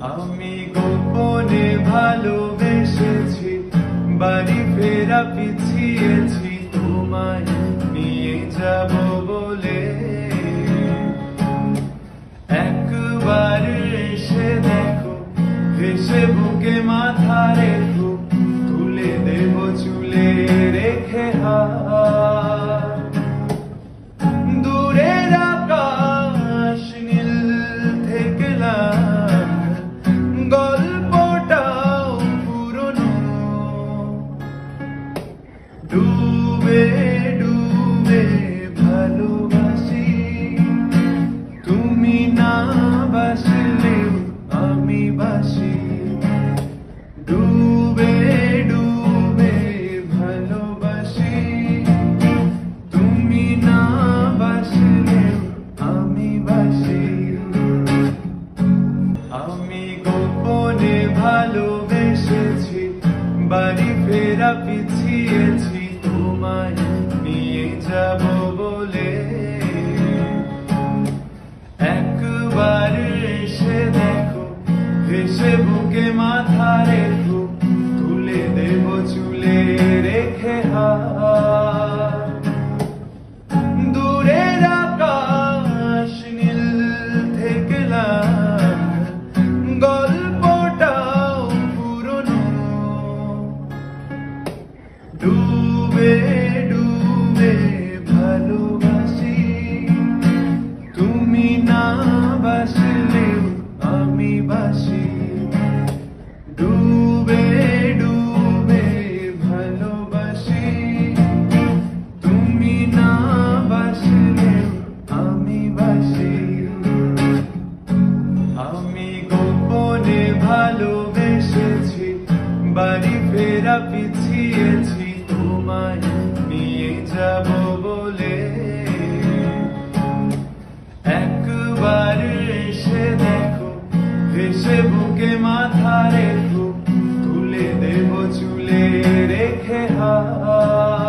আমি গোপনে ভালোবেসেছি, বাড়ি ফেরা পিছিয়েছি, তোমায় নিয়ে যাব বলে। একবার এসে দেখো, হেসে বুকে মাথা রেখো, তুলে দেব চুলে রেখে হাত। দূরের আকাশ নীল থেকে লাল, গল্পটাও পুরনো। ডুবে ডুবে ভালোবাসি, তুমি না বাসলেও আমি বাসি। ডুবে ডুবে ভালোবাসি, তুমি না বাসলেও আমি বাসি। আমি গোপনে ভালোবেসেছি, বাড়ি ফেরা পিছিয়েছি, তোমায় নিয়ে যাব বলে। একবার এসে দেখো, হেসে বুকে মাথা রেখো, তুলে দেব চুলে রেখে হাত। দূরের আকাশ নীল থেকে লাল, গল্পটাও পুরনো। ডুবে ডুবে ভালোবাসি, তুমি না বাসলেও আমি বাসি। ডুবে ডুবে ভালোবাসি, তুমি না বাসলেও আমি বাসি। আমি গোপনে ভালোবেসেছি, বাড়ি ফেরা পিছিয়েছি, তোমায় নিয়ে যাব বলে। একবার এসে দেখো, হেসে বুকে মাথা রেখো, তুলে দেব চুলে রেখে হাত।